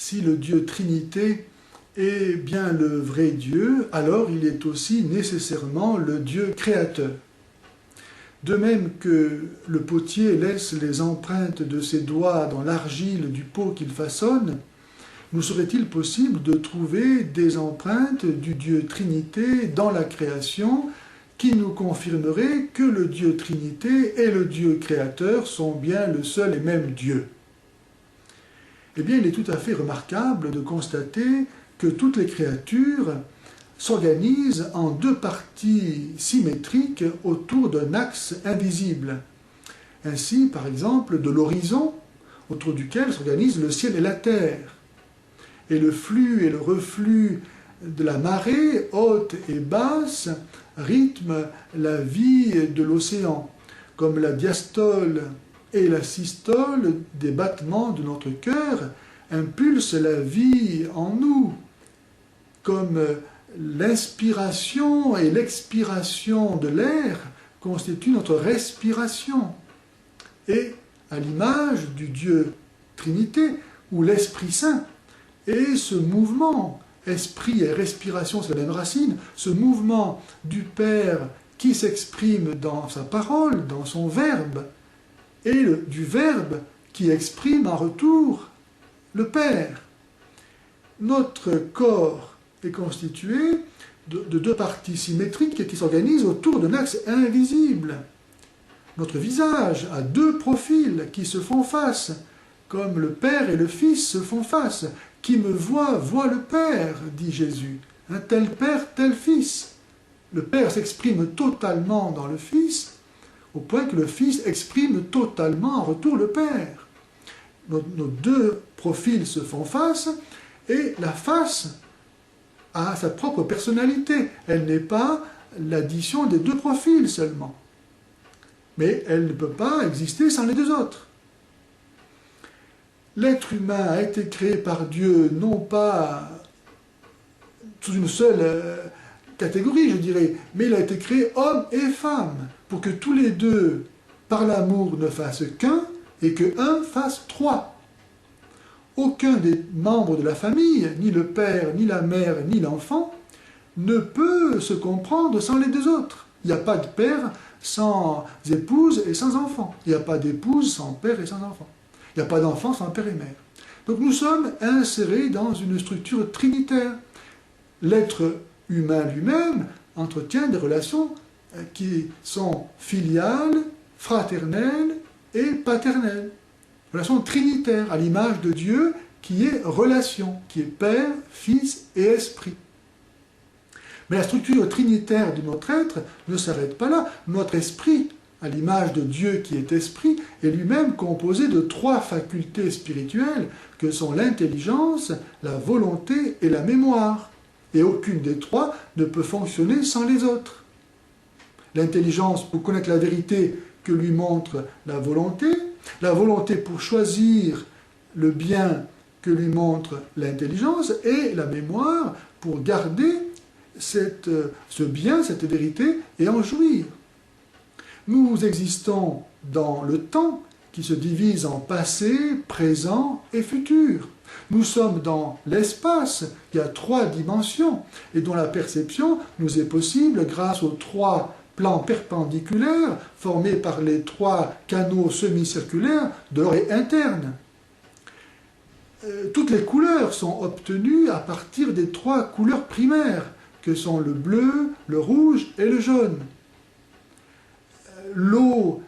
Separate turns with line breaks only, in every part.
si le Dieu Trinité est bien le vrai Dieu, alors il est aussi nécessairement le Dieu créateur. De même que le potier laisse les empreintes de ses doigts dans l'argile du pot qu'il façonne, nous serait-il possible de trouver des empreintes du Dieu Trinité dans la création qui nous confirmeraient que le Dieu Trinité et le Dieu créateur sont bien le seul et même Dieu? Eh bien, il est tout à fait remarquable de constater que toutes les créatures s'organisent en deux parties symétriques autour d'un axe invisible. Ainsi, par exemple, de l'horizon, autour duquel s'organisent le ciel et la terre. Et le flux et le reflux de la marée, haute et basse, rythment la vie de l'océan, comme la diastole et la systole des battements de notre cœur impulsent la vie en nous, comme l'inspiration et l'expiration de l'air constituent notre respiration. Et à l'image du Dieu Trinité, ou l'Esprit Saint, et ce mouvement, esprit et respiration, c'est la même racine, ce mouvement du Père qui s'exprime dans sa parole, dans son Verbe, et du Verbe qui exprime en retour le Père. Notre corps est constitué de deux parties symétriques qui s'organisent autour d'un axe invisible. Notre visage a deux profils qui se font face, comme le Père et le Fils se font face. Qui me voit, voit le Père, dit Jésus. Un tel Père, tel Fils. Le Père s'exprime totalement dans le Fils, au point que le Fils exprime totalement en retour le Père. Nos deux profils se font face, et la face a sa propre personnalité. Elle n'est pas l'addition des deux profils seulement. Mais elle ne peut pas exister sans les deux autres. L'être humain a été créé par Dieu, non pas sous une seule catégorie, je dirais, mais il a été créé homme et femme, pour que tous les deux, par l'amour, ne fassent qu'un, et que un fasse trois. Aucun des membres de la famille, ni le père, ni la mère, ni l'enfant, ne peut se comprendre sans les deux autres. Il n'y a pas de père sans épouse et sans enfant. Il n'y a pas d'épouse sans père et sans enfant. Il n'y a pas d'enfant sans père et mère. Donc nous sommes insérés dans une structure trinitaire. L'être humain lui-même entretient des relations qui sont filiales, fraternelles et paternelles. Relations trinitaires, à l'image de Dieu qui est relation, qui est Père, Fils et Esprit. Mais la structure trinitaire de notre être ne s'arrête pas là. Notre esprit, à l'image de Dieu qui est esprit, est lui-même composé de trois facultés spirituelles que sont l'intelligence, la volonté et la mémoire. Et aucune des trois ne peut fonctionner sans les autres. L'intelligence pour connaître la vérité que lui montre la volonté pour choisir le bien que lui montre l'intelligence, et la mémoire pour garder ce bien, cette vérité, et en jouir. Nous existons dans le temps qui se divise en passé, présent et futur. Nous sommes dans l'espace qui a trois dimensions et dont la perception nous est possible grâce aux trois plans perpendiculaires formés par les trois canaux semi-circulaires de l'oreille interne. Toutes les couleurs sont obtenues à partir des trois couleurs primaires que sont le bleu, le rouge et le jaune. L'eau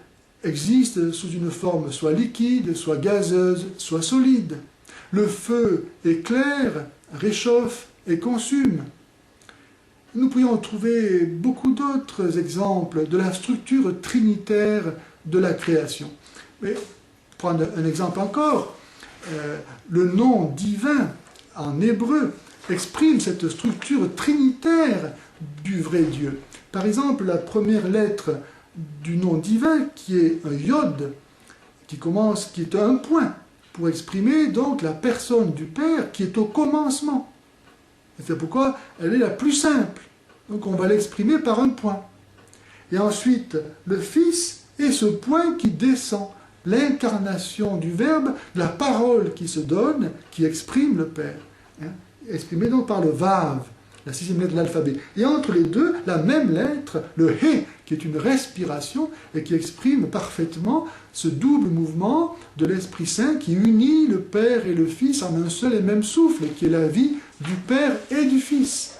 existe sous une forme soit liquide, soit gazeuse, soit solide. Le feu éclaire, réchauffe et consume. Nous pourrions trouver beaucoup d'autres exemples de la structure trinitaire de la création. Mais, pour prendre un exemple encore, le nom divin en hébreu exprime cette structure trinitaire du vrai Dieu. Par exemple, la première lettre du nom divin, qui est un yod, qui est un point, pour exprimer donc la personne du Père qui est au commencement. Et c'est pourquoi elle est la plus simple. Donc on va l'exprimer par un point. Et ensuite, le Fils est ce point qui descend, l'incarnation du Verbe, la parole qui se donne, qui exprime le Père, hein, exprimée donc par le Vav, la sixième lettre de l'alphabet. Et entre les deux, la même lettre, le He, qui est une respiration et qui exprime parfaitement ce double mouvement de l'Esprit Saint qui unit le Père et le Fils en un seul et même souffle, qui est la vie du Père et du Fils.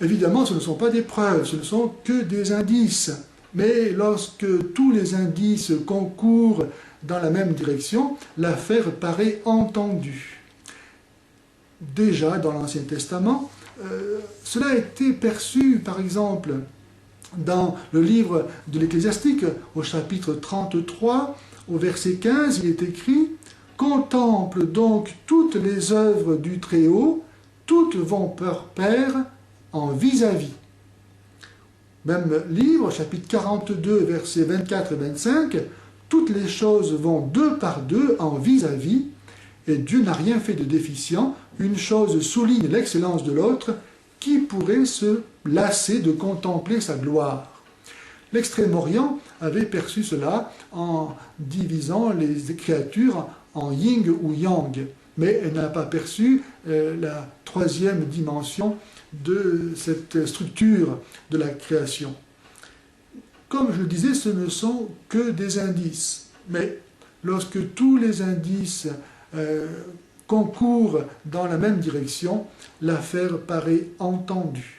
Évidemment, ce ne sont pas des preuves, ce ne sont que des indices. Mais lorsque tous les indices concourent dans la même direction, l'affaire paraît entendue. Déjà dans l'Ancien Testament, cela a été perçu, par exemple, dans le livre de l'Ecclésiastique, au chapitre 33, au verset 15, il est écrit « Contemple donc toutes les œuvres du Très-Haut, toutes vont par pair en vis-à-vis. » Même livre, chapitre 42, versets 24 et 25, « Toutes les choses vont deux par deux en vis-à-vis, et Dieu n'a rien fait de déficient, une chose souligne l'excellence de l'autre, qui pourrait se lasser de contempler sa gloire ?» L'Extrême-Orient avait perçu cela en divisant les créatures en yin ou yang, mais elle n'a pas perçu la troisième dimension de cette structure de la création. Comme je le disais, ce ne sont que des indices, mais lorsque tous les indices concourent dans la même direction, l'affaire paraît entendue.